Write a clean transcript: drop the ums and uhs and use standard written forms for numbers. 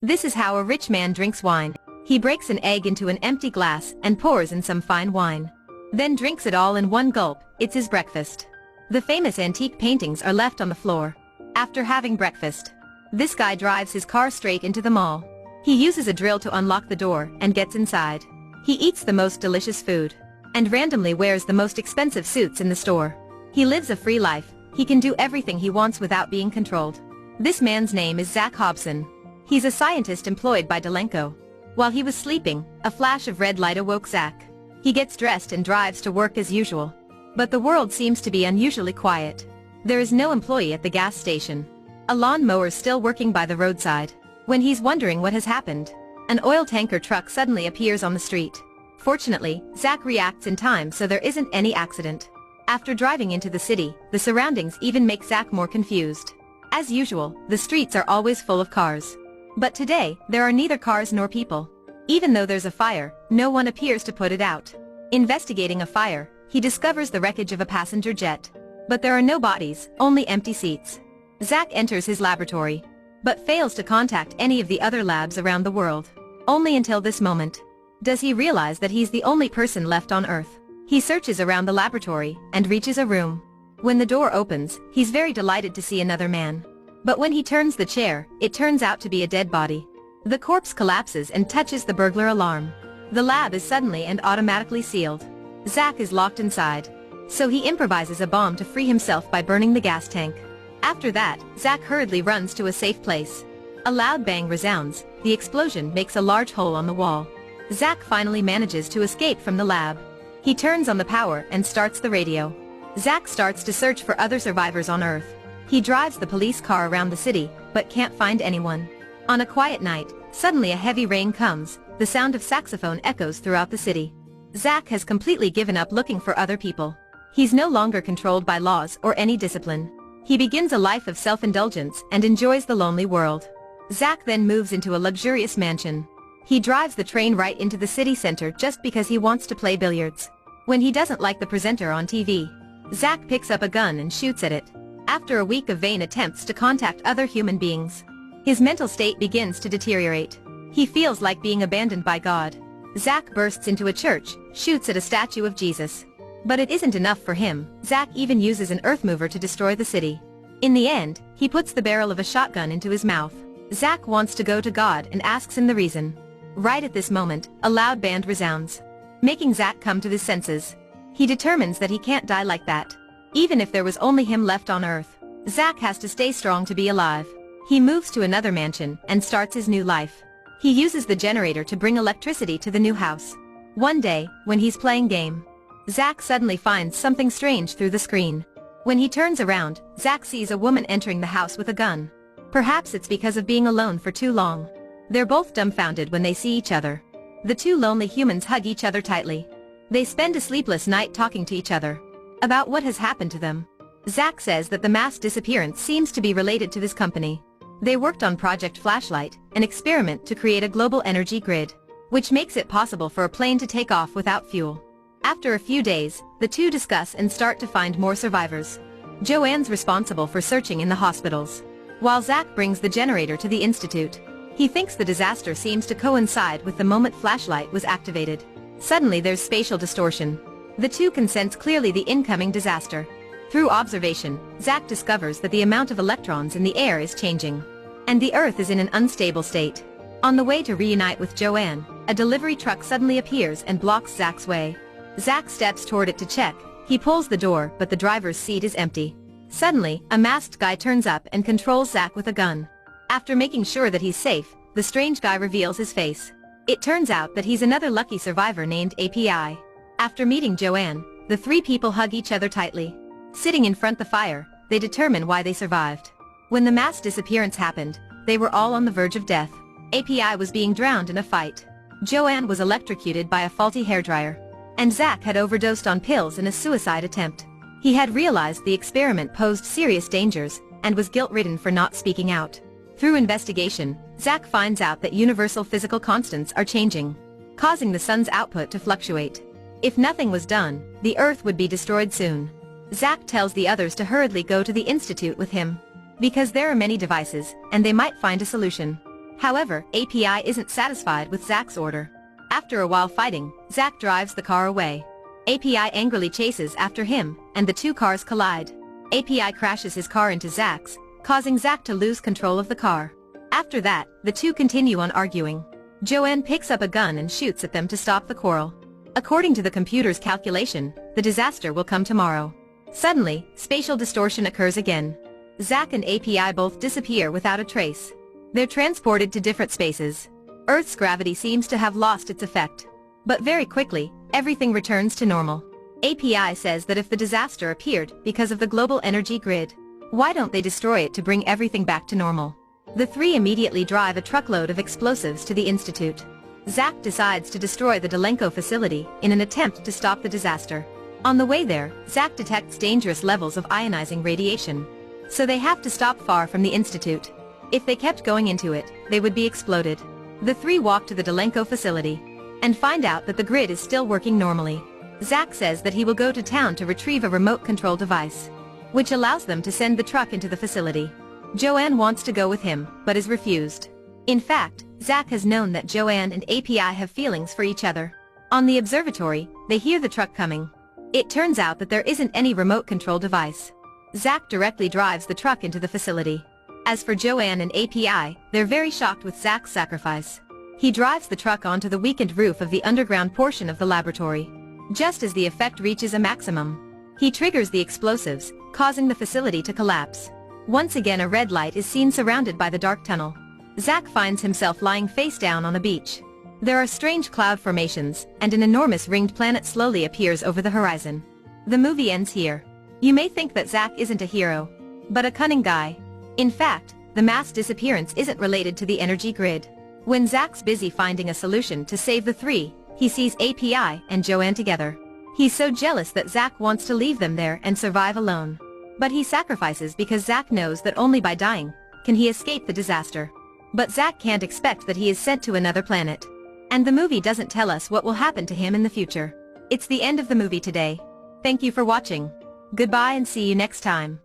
This is how a rich man drinks wine. He breaks an egg into an empty glass and pours in some fine wine. Then drinks it all in one gulp. It's his breakfast. The famous antique paintings are left on the floor. After having breakfast, this guy drives his car straight into the mall. He uses a drill to unlock the door and gets inside. He eats the most delicious food and randomly wears the most expensive suits in the store. He lives a free life. He can do everything he wants without being controlled. This man's name is Zack Hobson. He's a scientist employed by Delenko. While he was sleeping, a flash of red light awoke Zack. He gets dressed and drives to work as usual. But the world seems to be unusually quiet. There is no employee at the gas station. A lawn mower still working by the roadside. When he's wondering what has happened, an oil tanker truck suddenly appears on the street. Fortunately, Zack reacts in time so there isn't any accident. After driving into the city, the surroundings even make Zack more confused. As usual, the streets are always full of cars. But today, there are neither cars nor people. Even though there's a fire, no one appears to put it out. Investigating a fire, he discovers the wreckage of a passenger jet. But there are no bodies, only empty seats. Zack enters his laboratory, but fails to contact any of the other labs around the world. Only until this moment does he realize that he's the only person left on Earth. He searches around the laboratory and reaches a room. When the door opens, he's very delighted to see another man. But when he turns the chair, it turns out to be a dead body. The corpse collapses and touches the burglar alarm. The lab is suddenly and automatically sealed. Zack is locked inside. So he improvises a bomb to free himself by burning the gas tank. After that, Zack hurriedly runs to a safe place. A loud bang resounds. The explosion makes a large hole on the wall. Zack finally manages to escape from the lab. He turns on the power and starts the radio. Zack starts to search for other survivors on Earth. He drives the police car around the city, but can't find anyone. On a quiet night, suddenly a heavy rain comes. The sound of saxophone echoes throughout the city. Zack has completely given up looking for other people. He's no longer controlled by laws or any discipline. He begins a life of self-indulgence and enjoys the lonely world. Zack then moves into a luxurious mansion. He drives the train right into the city center just because he wants to play billiards. When he doesn't like the presenter on TV, Zack picks up a gun and shoots at it. After a week of vain attempts to contact other human beings, his mental state begins to deteriorate. He feels like being abandoned by God. Zack bursts into a church, shoots at a statue of Jesus. But it isn't enough for him. Zack even uses an earth mover to destroy the city. In the end, he puts the barrel of a shotgun into his mouth. Zack wants to go to God and asks him the reason. Right at this moment, a loud band resounds, making Zack come to his senses. He determines that he can't die like that. Even if there was only him left on Earth, Zack has to stay strong to be alive. He moves to another mansion and starts his new life. He uses the generator to bring electricity to the new house. One day, when he's playing game, Zack suddenly finds something strange through the screen. When he turns around, Zack sees a woman entering the house with a gun. Perhaps it's because of being alone for too long. They're both dumbfounded when they see each other. The two lonely humans hug each other tightly. They spend a sleepless night talking to each other about what has happened to them. Zack says that the mass disappearance seems to be related to his company. They worked on Project Flashlight, an experiment to create a global energy grid, which makes it possible for a plane to take off without fuel. After a few days, the two discuss and start to find more survivors. Joanne's responsible for searching in the hospitals, while Zack brings the generator to the institute. He thinks the disaster seems to coincide with the moment Flashlight was activated. Suddenly there's spatial distortion. The two can sense clearly the incoming disaster. Through observation, Zack discovers that the amount of electrons in the air is changing, and the Earth is in an unstable state. On the way to reunite with Joanne, a delivery truck suddenly appears and blocks Zack's way. Zack steps toward it to check. He pulls the door, but the driver's seat is empty. Suddenly, a masked guy turns up and controls Zack with a gun. After making sure that he's safe, the strange guy reveals his face. It turns out that he's another lucky survivor named API. After meeting Joanne, the three people hug each other tightly. Sitting in front of the fire, they determine why they survived. When the mass disappearance happened, they were all on the verge of death. API was being drowned in a fight. Joanne was electrocuted by a faulty hairdryer. And Zack had overdosed on pills in a suicide attempt. He had realized the experiment posed serious dangers, and was guilt-ridden for not speaking out. Through investigation, Zack finds out that universal physical constants are changing, causing the sun's output to fluctuate. If nothing was done, the Earth would be destroyed soon. Zack tells the others to hurriedly go to the institute with him, because there are many devices, and they might find a solution. However, API isn't satisfied with Zack's order. After a while fighting, Zack drives the car away. API angrily chases after him, and the two cars collide. API crashes his car into Zack's, causing Zack to lose control of the car. After that, the two continue on arguing. Joanne picks up a gun and shoots at them to stop the quarrel. According to the computer's calculation, the disaster will come tomorrow. Suddenly, spatial distortion occurs again. Zack and API both disappear without a trace. They're transported to different spaces. Earth's gravity seems to have lost its effect. But very quickly, everything returns to normal. API says that if the disaster appeared because of the global energy grid, why don't they destroy it to bring everything back to normal? The three immediately drive a truckload of explosives to the Institute. Zack decides to destroy the Delenko facility in an attempt to stop the disaster. On the way there, Zack detects dangerous levels of ionizing radiation. So they have to stop far from the Institute. If they kept going into it, they would be exploded. The three walk to the Delenko facility and find out that the grid is still working normally. Zack says that he will go to town to retrieve a remote control device, which allows them to send the truck into the facility. Joanne wants to go with him, but is refused. In fact, Zack has known that Joanne and API have feelings for each other. On the observatory, they hear the truck coming. It turns out that there isn't any remote control device. Zack directly drives the truck into the facility. As for Joanne and API, they're very shocked with Zack's sacrifice. He drives the truck onto the weakened roof of the underground portion of the laboratory. Just as the effect reaches a maximum, he triggers the explosives, causing the facility to collapse. Once again, a red light is seen surrounded by the dark tunnel. Zack finds himself lying face down on a beach. There are strange cloud formations, and an enormous ringed planet slowly appears over the horizon. The movie ends here. You may think that Zack isn't a hero, but a cunning guy. In fact, the mass disappearance isn't related to the energy grid. When Zack's busy finding a solution to save the three, he sees API and Joanne together. He's so jealous that Zack wants to leave them there and survive alone. But he sacrifices because Zack knows that only by dying can he escape the disaster. But Zack can't expect that he is sent to another planet. And the movie doesn't tell us what will happen to him in the future. It's the end of the movie today. Thank you for watching. Goodbye and see you next time.